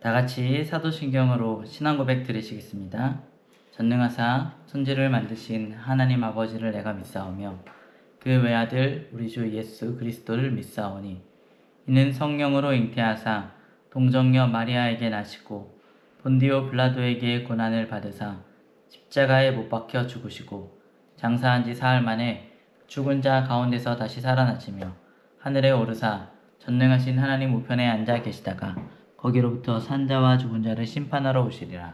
다 같이 사도신경으로 신앙 고백 드리시겠습니다. 전능하사 천지를 만드신 하나님 아버지를 내가 믿사오며 그 외아들 우리 주 예수 그리스도를 믿사오니 이는 성령으로 잉태하사 동정녀 마리아에게 나시고 본디오 빌라도에게 고난을 받으사 십자가에 못 박혀 죽으시고 장사한 지 사흘 만에 죽은 자 가운데서 다시 살아나시며 하늘에 오르사 전능하신 하나님 우편에 앉아 계시다가 거기로부터 산자와 죽은 자를 심판하러 오시리라.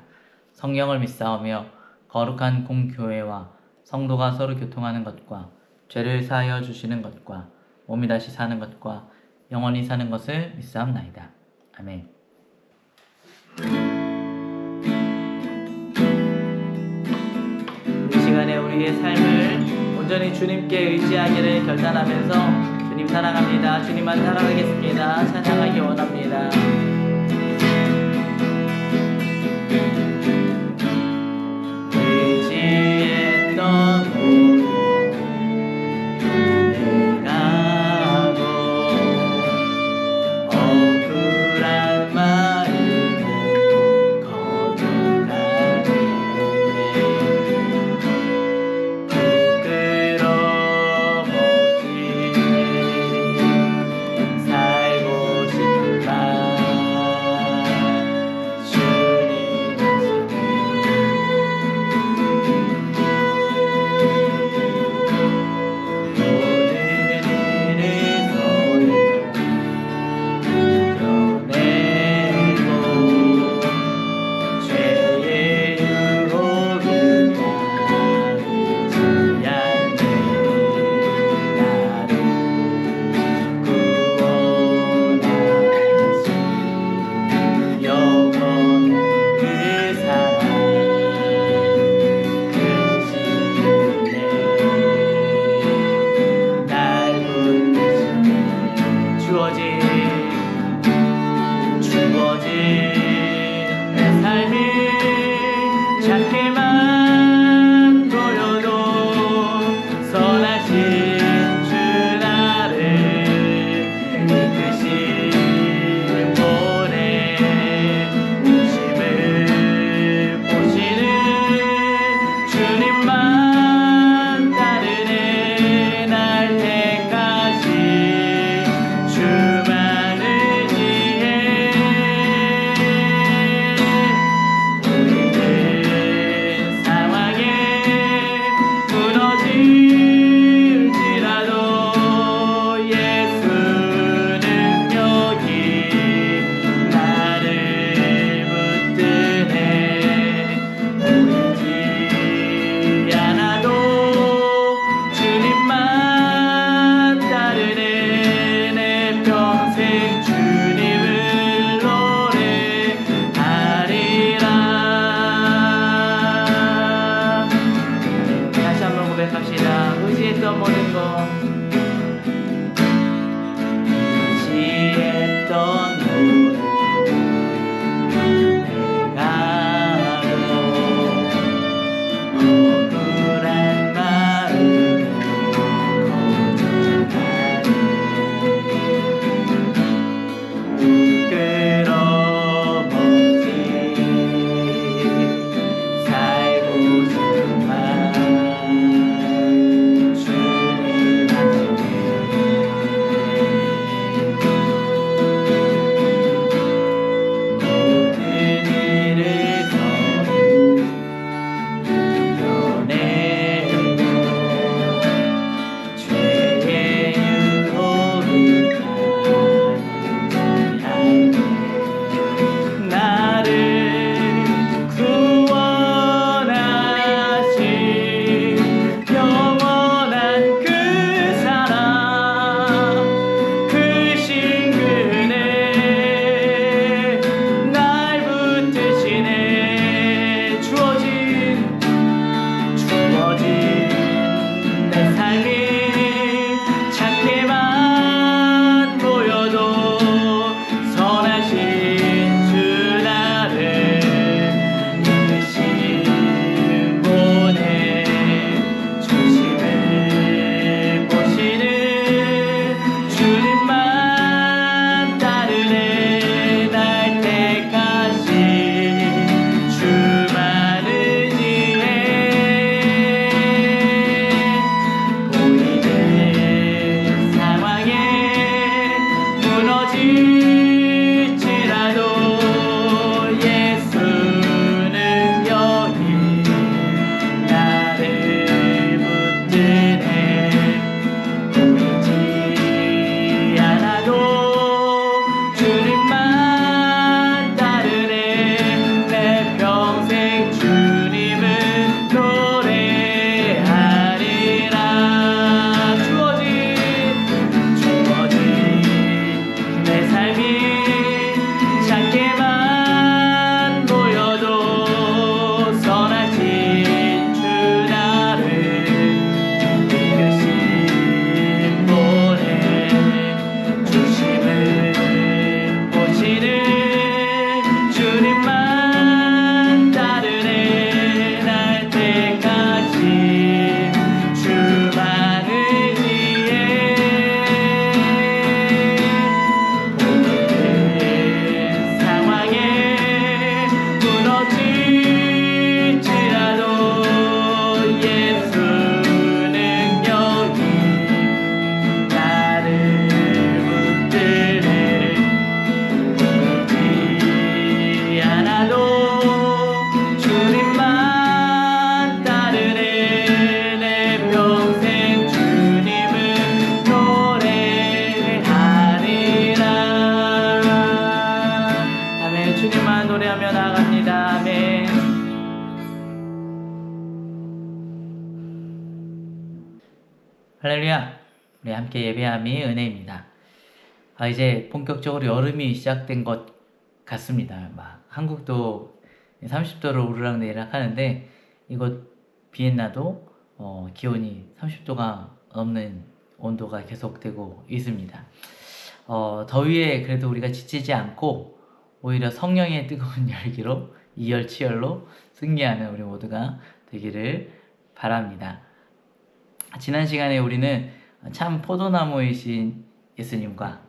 성령을 믿사오며 거룩한 공교회와 성도가 서로 교통하는 것과 죄를 사하여 주시는 것과 몸이 다시 사는 것과 영원히 사는 것을 믿사옵나이다. 아멘. 이 시간에 우리의 삶을 온전히 주님께 의지하기를 결단하면서 주님 사랑합니다. 주님만 사랑하겠습니다. 찬양하기 원합니다. 의지했던 모든 내가고 억울한 마음을 거듭하네. 부끄럼 없이 살고 싶다. 주님 주어진 내 삶이 작게만 보여도 선하신 주 나를 이끄신 본의 중심을 보시는 주님만 따르네. 날 택하신 주만 할렐루야! 우리 함께 예배함이 은혜입니다. 이제 본격적으로 여름이 시작된 것 같습니다. 한국도 30도를 오르락내리락 하는데 이곳 비엔나도 기온이 30도가 넘는 온도가 계속되고 있습니다. 더위에 그래도 우리가 지치지 않고 오히려 성령의 뜨거운 열기로 이열치열로 승리하는 우리 모두가 되기를 바랍니다. 지난 시간에 우리는 참 포도나무이신 예수님과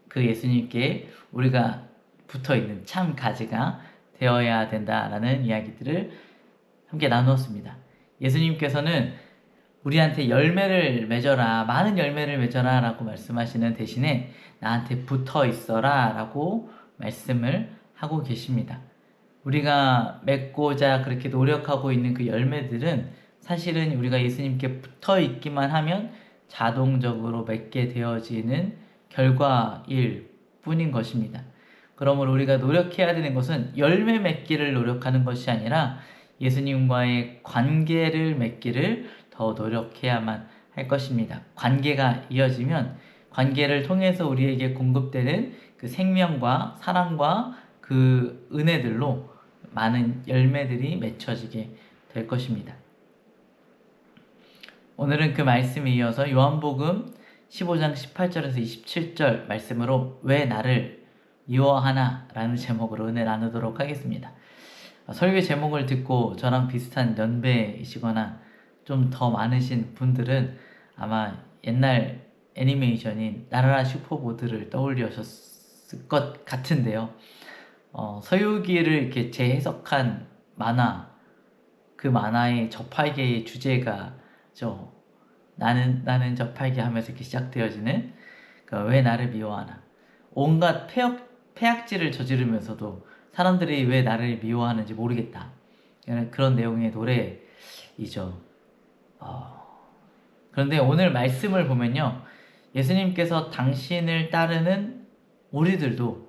그 예수님께 우리가 붙어있는 참 가지가 되어야 된다라는 이야기들을 함께 나누었습니다. 예수님께서는 우리한테 열매를 맺어라, 많은 열매를 맺어라 라고 말씀하시는 대신에 나한테 붙어 있어라 라고 말씀을 하고 계십니다. 우리가 맺고자 그렇게 노력하고 있는 그 열매들은 사실은 우리가 예수님께 붙어 있기만 하면 자동적으로 맺게 되어지는 결과일 뿐인 것입니다. 그러므로 우리가 노력해야 되는 것은 열매 맺기를 노력하는 것이 아니라 예수님과의 관계를 맺기를 더 노력해야만 할 것입니다. 관계가 이어지면 관계를 통해서 우리에게 공급되는 그 생명과 사랑과 그 은혜들로 많은 열매들이 맺혀지게 될 것입니다. 오늘은 그 말씀에 이어서 요한복음 15장 18절에서 27절 말씀으로 왜 나를 미워하나? 라는 제목으로 은혜 나누도록 하겠습니다. 설교 제목을 듣고 저랑 비슷한 연배이시거나 좀 더 많으신 분들은 아마 옛날 애니메이션인 나라라 슈퍼보드를 떠올리셨을 것 같은데요. 서유기를 이렇게 재해석한 만화, 그 만화의 저팔계의 주제가 나는 저팔계 하면서 이렇게 시작되어지는 왜 나를 미워하나. 온갖 폐악질을 저지르면서도 사람들이 왜 나를 미워하는지 모르겠다. 그런 내용의 노래이죠. 그런데 오늘 말씀을 보면요, 예수님께서 당신을 따르는 우리들도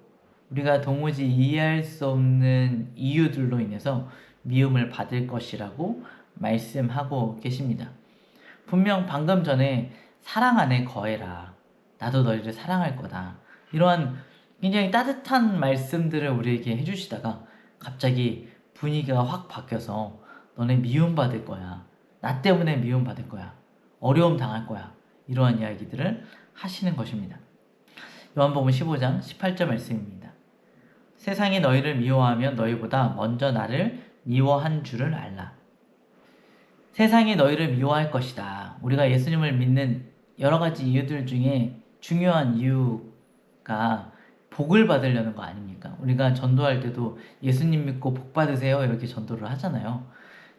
우리가 도무지 이해할 수 없는 이유들로 인해서 미움을 받을 것이라고 말씀하고 계십니다. 분명 방금 전에 사랑 안에 거해라, 나도 너희를 사랑할 거다, 이러한 굉장히 따뜻한 말씀들을 우리에게 해주시다가 갑자기 분위기가 확 바뀌어서 너네 미움받을 거야, 나 때문에 미움받을 거야, 어려움 당할 거야, 이러한 이야기들을 하시는 것입니다. 요한복음 15장 18절 말씀입니다. 세상이 너희를 미워하면 너희보다 먼저 나를 미워한 줄을 알라. 세상이 너희를 미워할 것이다. 우리가 예수님을 믿는 여러 가지 이유들 중에 중요한 이유가 복을 받으려는 거 아닙니까? 우리가 전도할 때도 예수님 믿고 복 받으세요 이렇게 전도를 하잖아요.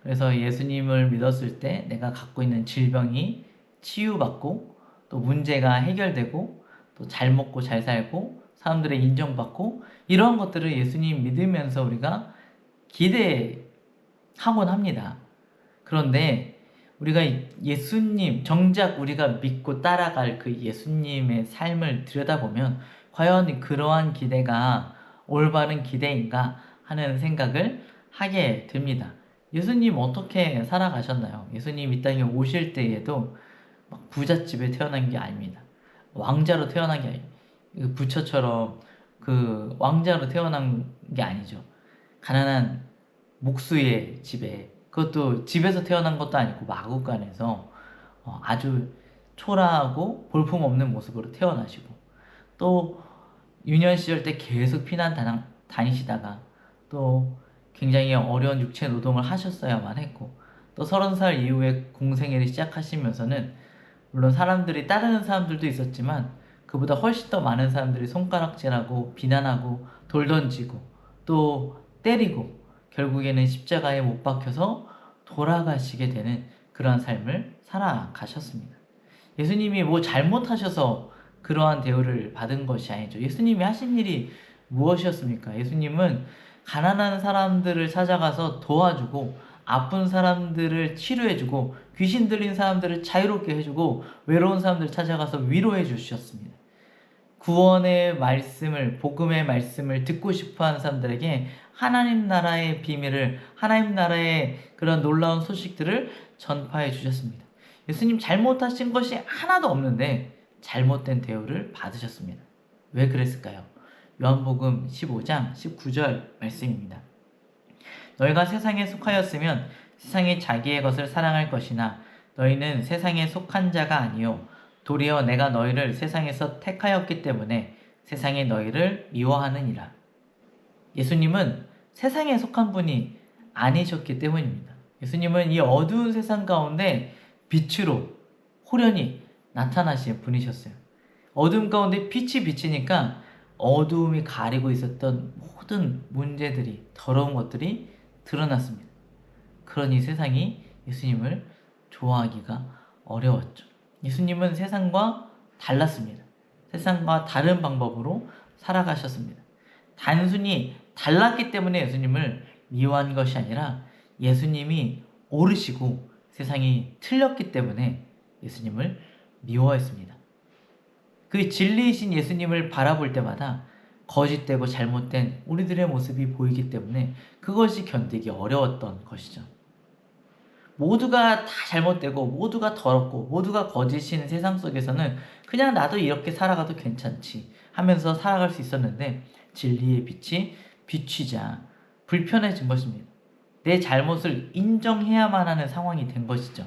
그래서 예수님을 믿었을 때 내가 갖고 있는 질병이 치유받고 또 문제가 해결되고 또 잘 먹고 잘 살고 사람들의 인정받고 이러한 것들을 예수님 믿으면서 우리가 기대하곤 합니다. 그런데 우리가 예수님, 정작 우리가 믿고 따라갈 그 예수님의 삶을 들여다보면 과연 그러한 기대가 올바른 기대인가 하는 생각을 하게 됩니다. 예수님 어떻게 살아가셨나요? 예수님 이 땅에 오실 때에도 막 부잣집에 태어난 게 아닙니다. 왕자로 태어난 게 아니에요. 부처처럼 그 왕자로 태어난 게 아니죠. 가난한 목수의 집에, 그것도 집에서 태어난 것도 아니고 마구간에서 아주 초라하고 볼품없는 모습으로 태어나시고, 또 유년 시절 때 계속 피난 다니시다가 또 굉장히 어려운 육체 노동을 하셨어야만 했고, 또 30살 이후에 공생애를 시작하시면서는 물론 사람들이 따르는 사람들도 있었지만 그보다 훨씬 더 많은 사람들이 손가락질하고 비난하고 돌 던지고 또 때리고 결국에는 십자가에 못 박혀서 돌아가시게 되는 그러한 삶을 살아가셨습니다. 예수님이 뭐 잘못하셔서 그러한 대우를 받은 것이 아니죠. 예수님이 하신 일이 무엇이었습니까? 예수님은 가난한 사람들을 찾아가서 도와주고 아픈 사람들을 치료해주고 귀신 들린 사람들을 자유롭게 해주고 외로운 사람들을 찾아가서 위로해 주셨습니다. 구원의 말씀을, 복음의 말씀을 듣고 싶어하는 사람들에게 하나님 나라의 비밀을, 하나님 나라의 그런 놀라운 소식들을 전파해 주셨습니다. 예수님 잘못하신 것이 하나도 없는데 잘못된 대우를 받으셨습니다. 왜 그랬을까요? 요한복음 15장 19절 말씀입니다. 너희가 세상에 속하였으면 세상이 자기의 것을 사랑할 것이나 너희는 세상에 속한 자가 아니요 도리어 내가 너희를 세상에서 택하였기 때문에 세상이 너희를 미워하느니라. 예수님은 세상에 속한 분이 아니셨기 때문입니다. 예수님은 이 어두운 세상 가운데 빛으로 호련히 나타나신 분이셨어요. 어둠 가운데 빛이 비치니까 어두움이 가리고 있었던 모든 문제들이, 더러운 것들이 드러났습니다. 그러니 세상이 예수님을 좋아하기가 어려웠죠. 예수님은 세상과 달랐습니다. 세상과 다른 방법으로 살아가셨습니다. 단순히 달랐기 때문에 예수님을 미워한 것이 아니라 예수님이 옳으시고 세상이 틀렸기 때문에 예수님을 미워했습니다. 그 진리이신 예수님을 바라볼 때마다 거짓되고 잘못된 우리들의 모습이 보이기 때문에 그것이 견디기 어려웠던 것이죠. 모두가 다 잘못되고 모두가 더럽고 모두가 거짓인 세상 속에서는 그냥 나도 이렇게 살아가도 괜찮지 하면서 살아갈 수 있었는데 진리의 빛이 비추자 불편해진 것입니다. 내 잘못을 인정해야만 하는 상황이 된 것이죠.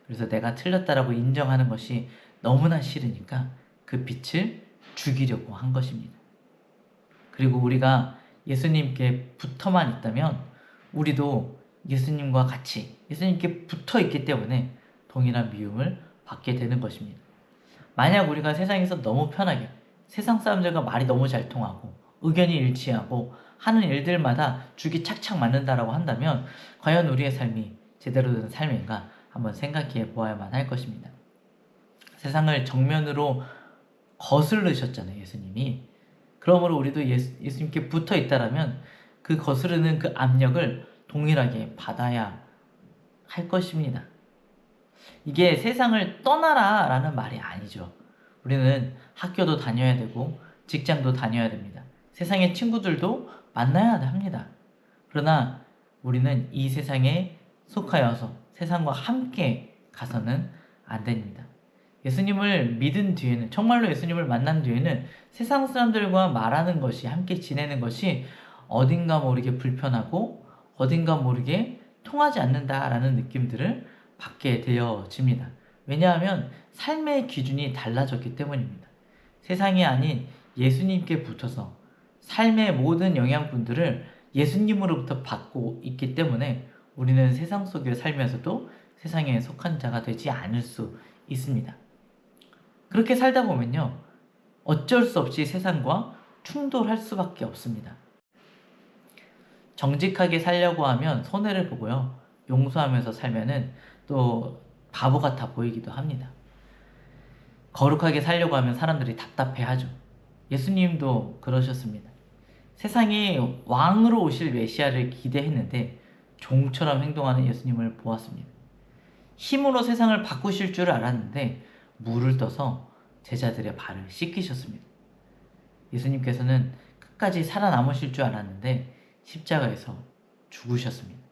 그래서 내가 틀렸다라고 인정하는 것이 너무나 싫으니까 그 빛을 죽이려고 한 것입니다. 그리고 우리가 예수님께 붙어만 있다면 우리도 예수님과 같이 예수님께 붙어 있기 때문에 동일한 미움을 받게 되는 것입니다. 만약 우리가 세상에서 너무 편하게 세상 사람들과 말이 너무 잘 통하고 의견이 일치하고 하는 일들마다 죽이 착착 맞는다라고 한다면 과연 우리의 삶이 제대로 된 삶인가 한번 생각해 보아야만 할 것입니다. 세상을 정면으로 거스르셨잖아요, 예수님이. 그러므로 우리도 예수님께 붙어 있다라면 그 거스르는 그 압력을 동일하게 받아야 할 것입니다. 이게 세상을 떠나라 라는 말이 아니죠. 우리는 학교도 다녀야 되고 직장도 다녀야 됩니다. 세상의 친구들도 만나야 합니다. 그러나 우리는 이 세상에 속하여서 세상과 함께 가서는 안 됩니다. 예수님을 믿은 뒤에는, 정말로 예수님을 만난 뒤에는 세상 사람들과 말하는 것이, 함께 지내는 것이 어딘가 모르게 불편하고 어딘가 모르게 통하지 않는다라는 느낌들을 받게 되어집니다. 왜냐하면 삶의 기준이 달라졌기 때문입니다. 세상이 아닌 예수님께 붙어서 삶의 모든 영양분들을 예수님으로부터 받고 있기 때문에 우리는 세상 속에 살면서도 세상에 속한 자가 되지 않을 수 있습니다. 그렇게 살다 보면요, 어쩔 수 없이 세상과 충돌할 수밖에 없습니다. 정직하게 살려고 하면 손해를 보고요, 용서하면서 살면은 또 바보 같아 보이기도 합니다. 거룩하게 살려고 하면 사람들이 답답해하죠. 예수님도 그러셨습니다. 세상이 왕으로 오실 메시아를 기대했는데 종처럼 행동하는 예수님을 보았습니다. 힘으로 세상을 바꾸실 줄 알았는데 물을 떠서 제자들의 발을 씻기셨습니다. 예수님께서는 끝까지 살아남으실 줄 알았는데 십자가에서 죽으셨습니다.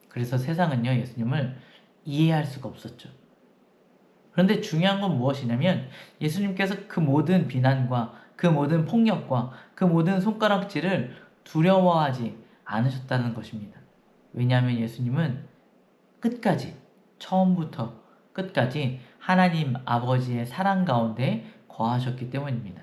그래서 세상은요, 예수님을 이해할 수가 없었죠. 그런데 중요한 건 무엇이냐면 예수님께서 그 모든 비난과 그 모든 폭력과 그 모든 손가락질을 두려워하지 않으셨다는 것입니다. 왜냐하면 예수님은 끝까지, 처음부터 끝까지 하나님 아버지의 사랑 가운데 거하셨기 때문입니다.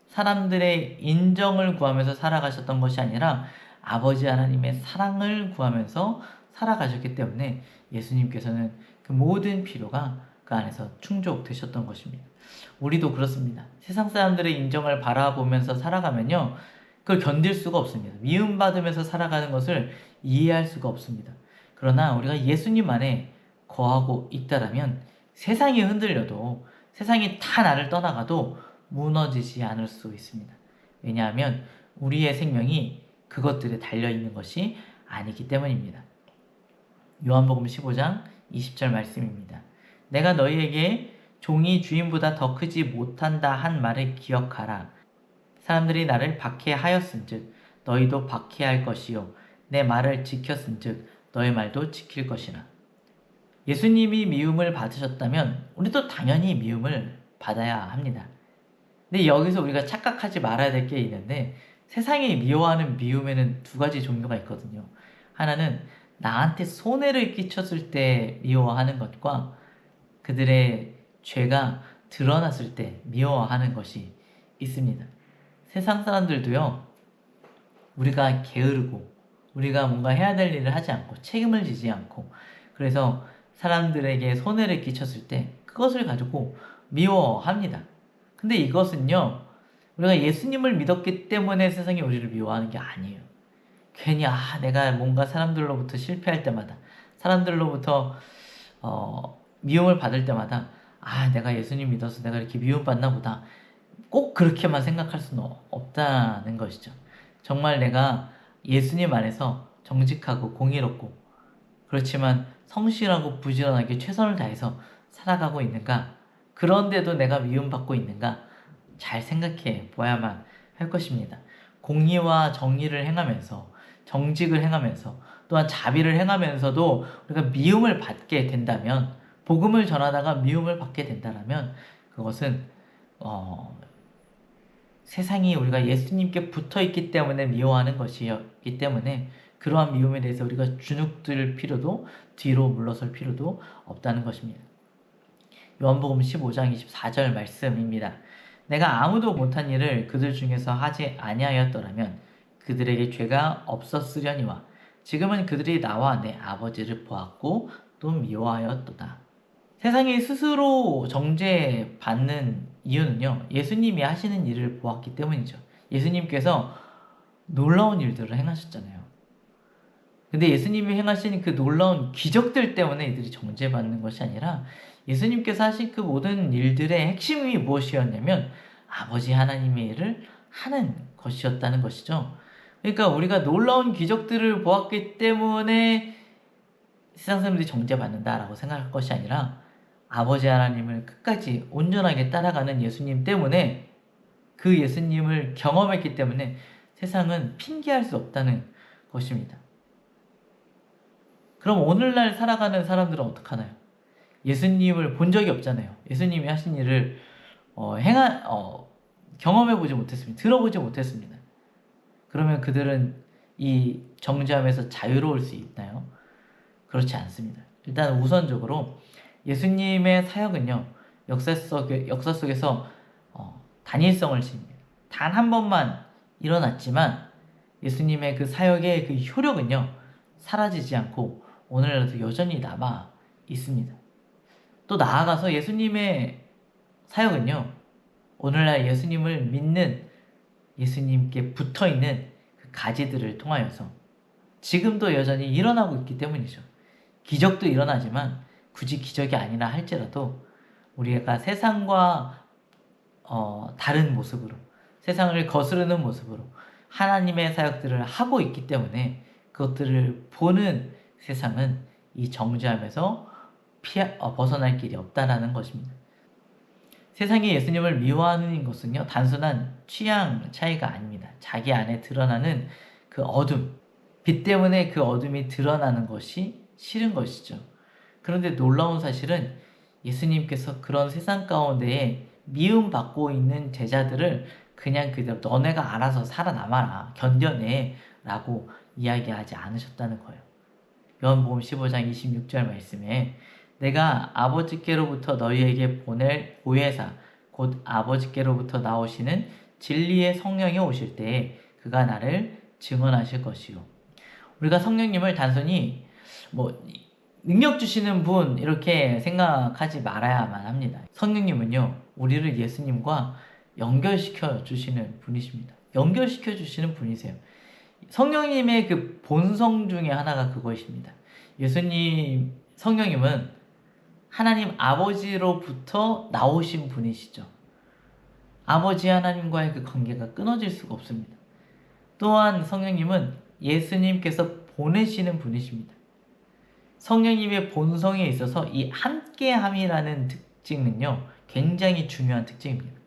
사람들의 인정을 구하면서 살아가셨던 것이 아니라 아버지 하나님의 사랑을 구하면서 살아가셨기 때문에 예수님께서는 그 모든 필요가 그 안에서 충족되셨던 것입니다. 우리도 그렇습니다. 세상 사람들의 인정을 바라보면서 살아가면요, 그걸 견딜 수가 없습니다. 미움받으면서 살아가는 것을 이해할 수가 없습니다. 그러나 우리가 예수님 안에 거하고 있다라면 세상이 흔들려도, 세상이 다 나를 떠나가도 무너지지 않을 수 있습니다. 왜냐하면 우리의 생명이 그것들에 달려있는 것이 아니기 때문입니다. 요한복음 15장 20절 말씀입니다. 내가 너희에게 종이 주인보다 더 크지 못한다 한 말을 기억하라. 사람들이 나를 박해하였은즉 너희도 박해할 것이요 내 말을 지켰은즉 너희 말도 지킬 것이라. 예수님이 미움을 받으셨다면 우리도 당연히 미움을 받아야 합니다. 근데 여기서 우리가 착각하지 말아야 될 게 있는데, 세상이 미워하는 미움에는 두 가지 종류가 있거든요. 하나는 나한테 손해를 끼쳤을 때 미워하는 것과 그들의 죄가 드러났을 때 미워하는 것이 있습니다. 세상 사람들도요, 우리가 게으르고 우리가 뭔가 해야 될 일을 하지 않고 책임을 지지 않고, 그래서 사람들에게 손해를 끼쳤을 때 그것을 가지고 미워합니다. 근데 이것은요, 우리가 예수님을 믿었기 때문에 세상이 우리를 미워하는 게 아니에요. 괜히 내가 뭔가 사람들로부터 실패할 때마다, 사람들로부터 미움을 받을 때마다 내가 예수님 믿어서 내가 이렇게 미움받나 보다, 꼭 그렇게만 생각할 수는 없다는 것이죠. 정말 내가 예수님 안에서 정직하고 공의롭고 그렇지만 성실하고 부지런하게 최선을 다해서 살아가고 있는가, 그런데도 내가 미움받고 있는가, 잘 생각해 보아야만 할 것입니다. 공의와 정의를 행하면서, 정직을 행하면서, 또한 자비를 행하면서도 우리가 미움을 받게 된다면, 복음을 전하다가 미움을 받게 된다면, 그것은 세상이 우리가 예수님께 붙어있기 때문에 미워하는 것이었기 때문에, 그러한 미움에 대해서 우리가 주눅들 필요도, 뒤로 물러설 필요도 없다는 것입니다. 요한복음 15장 24절 말씀입니다. 내가 아무도 못한 일을 그들 중에서 하지 아니하였더라면 그들에게 죄가 없었으려니와 지금은 그들이 나와 내 아버지를 보았고 또 미워하였도다. 세상이 스스로 정죄받는 이유는요, 예수님이 하시는 일을 보았기 때문이죠. 예수님께서 놀라운 일들을 행하셨잖아요. 근데 예수님이 행하신 그 놀라운 기적들 때문에 이들이 정죄받는 것이 아니라, 예수님께서 하신 그 모든 일들의 핵심이 무엇이었냐면 아버지 하나님의 일을 하는 것이었다는 것이죠. 그러니까 우리가 놀라운 기적들을 보았기 때문에 세상 사람들이 정죄받는다라고 생각할 것이 아니라, 아버지 하나님을 끝까지 온전하게 따라가는 예수님 때문에, 그 예수님을 경험했기 때문에 세상은 핑계할 수 없다는 것입니다. 그럼 오늘날 살아가는 사람들은 어떡하나요? 예수님을 본 적이 없잖아요. 예수님이 하신 일을 경험해보지 못했습니다. 들어보지 못했습니다. 그러면 그들은 이 정죄함에서 자유로울 수 있나요? 그렇지 않습니다. 일단 우선적으로 예수님의 사역은요, 역사 속에서 단일성을 지닙니다. 단 한 번만 일어났지만 예수님의 그 사역의 그 효력은요, 사라지지 않고 오늘날도 여전히 남아 있습니다. 또 나아가서 예수님의 사역은요, 오늘날 예수님을 믿는, 예수님께 붙어있는 그 가지들을 통하여서 지금도 여전히 일어나고 있기 때문이죠. 기적도 일어나지만 굳이 기적이 아니라 할지라도 우리가 세상과 다른 모습으로, 세상을 거스르는 모습으로 하나님의 사역들을 하고 있기 때문에, 그것들을 보는 세상은 이 정죄함에서 벗어날 길이 없다라는 것입니다. 세상이 예수님을 미워하는 것은요, 단순한 취향 차이가 아닙니다. 자기 안에 드러나는 그 어둠, 빛 때문에 그 어둠이 드러나는 것이 싫은 것이죠. 그런데 놀라운 사실은 예수님께서 그런 세상 가운데에 미움받고 있는 제자들을 그냥 그대로 너네가 알아서 살아남아라, 견뎌내 라고 이야기하지 않으셨다는 거예요. 요한복음 15장 26절 말씀에 내가 아버지께로부터 너희에게 보낼 보혜사 곧 아버지께로부터 나오시는 진리의 성령이 오실 때에 그가 나를 증언하실 것이요. 우리가 성령님을 단순히 능력 주시는 분 이렇게 생각하지 말아야만 합니다. 성령님은요, 우리를 예수님과 연결시켜 주시는 분이십니다. 연결시켜 주시는 분이세요. 성령님의 그 본성 중에 하나가 그것입니다. 성령님은 하나님 아버지로부터 나오신 분이시죠. 아버지 하나님과의 그 관계가 끊어질 수가 없습니다. 또한 성령님은 예수님께서 보내시는 분이십니다. 성령님의 본성에 있어서 이 함께함이라는 특징은요, 굉장히 중요한 특징입니다.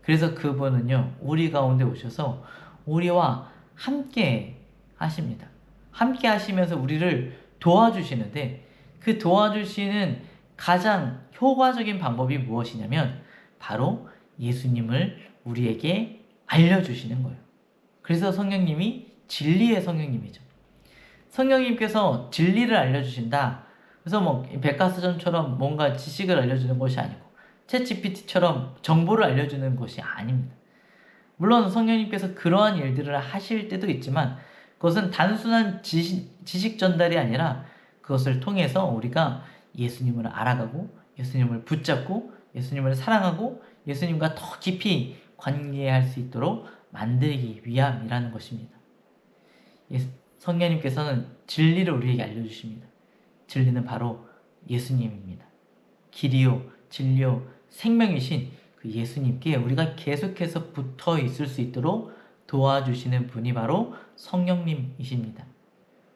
그래서 그분은요, 우리 가운데 오셔서 우리와 함께 하십니다. 함께 하시면서 우리를 도와주시는데, 그 도와주시는 가장 효과적인 방법이 무엇이냐면 바로 예수님을 우리에게 알려주시는 거예요. 그래서 성령님이 진리의 성령님이죠. 성령님께서 진리를 알려주신다. 그래서 뭐 백과사전처럼 뭔가 지식을 알려주는 것이 아니고 챗GPT처럼 정보를 알려주는 것이 아닙니다. 물론 성령님께서 그러한 일들을 하실 때도 있지만 그것은 단순한 지식 전달이 아니라 그것을 통해서 우리가 예수님을 알아가고 예수님을 붙잡고 예수님을 사랑하고 예수님과 더 깊이 관계할 수 있도록 만들기 위함이라는 것입니다. 성령님께서는 진리를 우리에게 알려주십니다. 진리는 바로 예수님입니다. 길이요, 진리요, 생명이신 그 예수님께 우리가 계속해서 붙어 있을 수 있도록 도와주시는 분이 바로 성령님이십니다.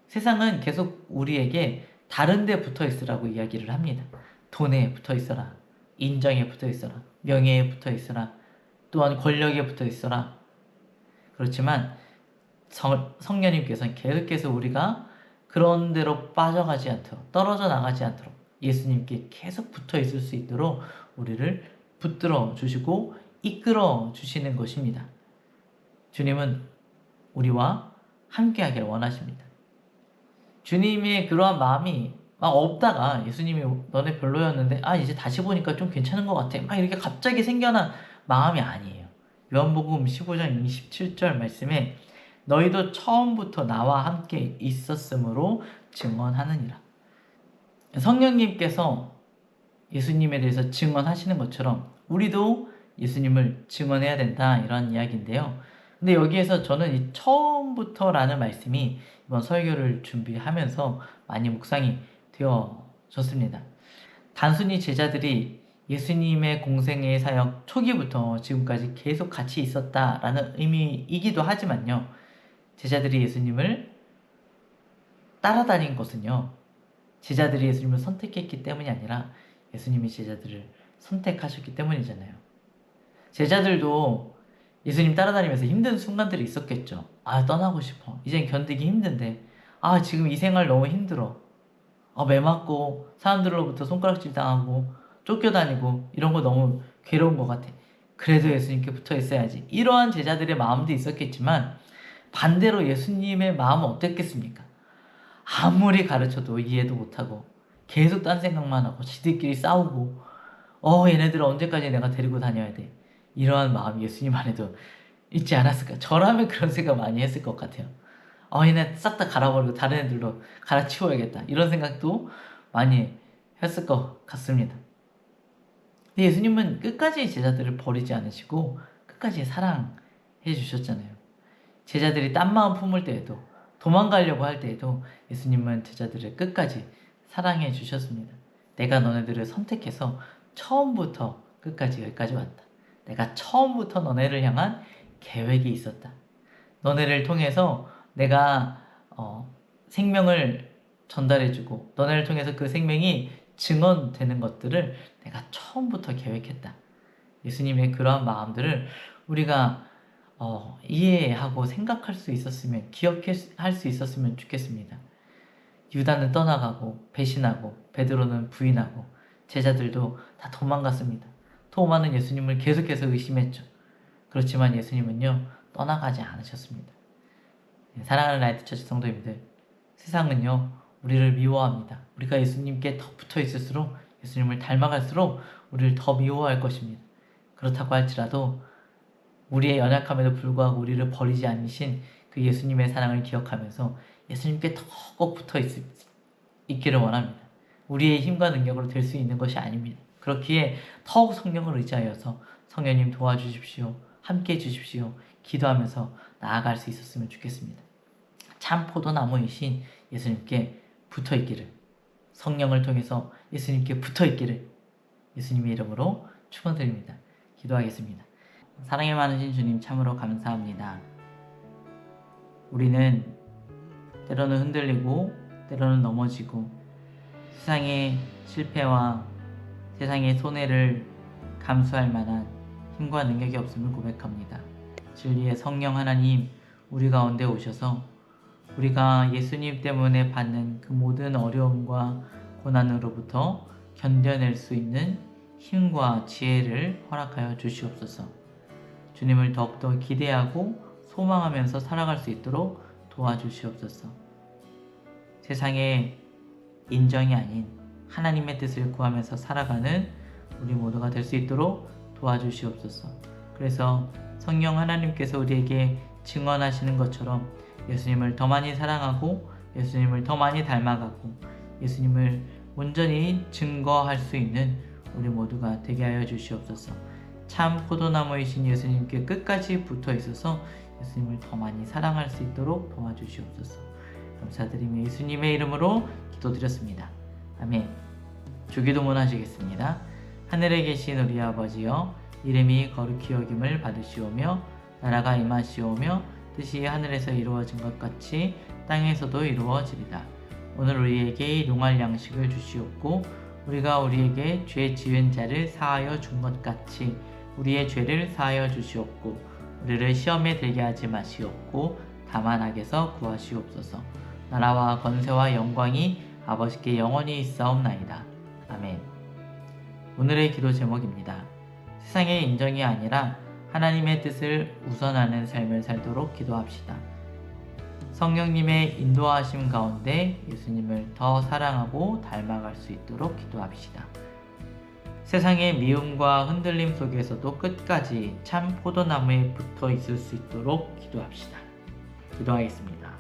세상은 계속 우리에게 다른 데 붙어 있으라고 이야기를 합니다. 돈에 붙어 있어라. 인정에 붙어 있어라. 명예에 붙어 있어라. 또한 권력에 붙어 있어라. 그렇지만 성령님께서는 계속해서 우리가 그런 데로 빠져가지 않도록 떨어져 나가지 않도록 예수님께 계속 붙어 있을 수 있도록 우리를 붙들어 주시고 이끌어 주시는 것입니다. 주님은 우리와 함께하기를 원하십니다. 주님의 그러한 마음이 막 없다가 예수님이 너네 별로였는데 이제 다시 보니까 좀 괜찮은 것 같아 막 이렇게 갑자기 생겨난 마음이 아니에요. 요한복음 15장 27절 말씀에 너희도 처음부터 나와 함께 있었으므로 증언하느니라. 성령님께서 예수님에 대해서 증언하시는 것처럼 우리도 예수님을 증언해야 된다 이런 이야기인데요. 근데 여기에서 저는 이 처음부터라는 말씀이 이번 설교를 준비하면서 많이 묵상이 되어졌습니다. 단순히 제자들이 예수님의 공생의 사역 초기부터 지금까지 계속 같이 있었다라는 의미이기도 하지만요. 제자들이 예수님을 따라다닌 것은요. 제자들이 예수님을 선택했기 때문이 아니라 예수님이 제자들을 선택하셨기 때문이잖아요. 제자들도 예수님 따라다니면서 힘든 순간들이 있었겠죠. 떠나고 싶어. 이젠 견디기 힘든데. 지금 이 생활 너무 힘들어. 매 맞고 사람들로부터 손가락질 당하고 쫓겨다니고 이런 거 너무 괴로운 것 같아. 그래도 예수님께 붙어 있어야지. 이러한 제자들의 마음도 있었겠지만 반대로 예수님의 마음은 어땠겠습니까? 아무리 가르쳐도 이해도 못하고 계속 딴 생각만 하고 지들끼리 싸우고 얘네들을 언제까지 내가 데리고 다녀야 돼. 이러한 마음이 예수님 안에도 있지 않았을까? 저라면 그런 생각 많이 했을 것 같아요. 얘네 싹 다 갈아버리고 다른 애들로 갈아치워야겠다. 이런 생각도 많이 했을 것 같습니다. 근데 예수님은 끝까지 제자들을 버리지 않으시고 끝까지 사랑해 주셨잖아요. 제자들이 딴 마음 품을 때에도 도망가려고 할 때에도 예수님은 제자들을 끝까지 사랑해 주셨습니다. 내가 너네들을 선택해서 처음부터 끝까지 여기까지 왔다. 내가 처음부터 너네를 향한 계획이 있었다. 너네를 통해서 내가 생명을 전달해주고 너네를 통해서 그 생명이 증언되는 것들을 내가 처음부터 계획했다. 예수님의 그러한 마음들을 우리가 이해하고 생각할 수 있었으면 기억할 수 있었으면 좋겠습니다. 유다는 떠나가고 배신하고 베드로는 부인하고 제자들도 다 도망갔습니다. 토마는 예수님을 계속해서 의심했죠. 그렇지만 예수님은요 떠나가지 않으셨습니다. 사랑하는 라이트처치 성도님들, 세상은요 우리를 미워합니다. 우리가 예수님께 더 붙어 있을수록 예수님을 닮아갈수록 우리를 더 미워할 것입니다. 그렇다고 할지라도 우리의 연약함에도 불구하고 우리를 버리지 않으신 그 예수님의 사랑을 기억하면서 예수님께 더 꼭 붙어 있기를 원합니다. 우리의 힘과 능력으로 될 수 있는 것이 아닙니다. 그렇기에 더욱 성령을 의지하여서 성령님 도와주십시오. 함께 해주십시오. 기도하면서 나아갈 수 있었으면 좋겠습니다. 참 포도나무이신 예수님께 붙어있기를, 성령을 통해서 예수님께 붙어있기를 예수님의 이름으로 축원드립니다. 기도하겠습니다. 사랑이 많으신 주님 참으로 감사합니다. 우리는 때로는 흔들리고 때로는 넘어지고 세상의 실패와 세상의 손해를 감수할 만한 힘과 능력이 없음을 고백합니다. 진리의 성령 하나님, 우리 가운데 오셔서 우리가 예수님 때문에 받는 그 모든 어려움과 고난으로부터 견뎌낼 수 있는 힘과 지혜를 허락하여 주시옵소서. 주님을 더욱더 기대하고 소망하면서 살아갈 수 있도록 도와주시옵소서. 세상의 인정이 아닌 하나님의 뜻을 구하면서 살아가는 우리 모두가 될 수 있도록 도와주시옵소서. 그래서 성령 하나님께서 우리에게 증언하시는 것처럼 예수님을 더 많이 사랑하고 예수님을 더 많이 닮아가고 예수님을 온전히 증거할 수 있는 우리 모두가 되게 하여 주시옵소서. 참 포도나무이신 예수님께 끝까지 붙어 있어서 예수님을 더 많이 사랑할 수 있도록 도와주시옵소서. 감사드리며 예수님의 이름으로 기도드렸습니다. 아멘. 주기도문 하시겠습니다. 하늘에 계신 우리 아버지여, 이름이 거룩히 여김을 받으시오며 나라가 임하시오며 뜻이 하늘에서 이루어진 것 같이 땅에서도 이루어지리다. 오늘 우리에게 일용할 양식을 주시옵고 우리가 우리에게 죄 지은 자를 사하여 준 것 같이 우리의 죄를 사하여 주시옵고 우리를 시험에 들게 하지 마시옵고 다만 악에서 구하시옵소서. 나라와 권세와 영광이 아버지께 영원히 있사옵나이다. 아멘. 오늘의 기도 제목입니다. 세상의 인정이 아니라 하나님의 뜻을 우선하는 삶을 살도록 기도합시다. 성령님의 인도하심 가운데 예수님을 더 사랑하고 닮아갈 수 있도록 기도합시다. 세상의 미움과 흔들림 속에서도 끝까지 참 포도나무에 붙어 있을 수 있도록 기도합시다. 기도하겠습니다.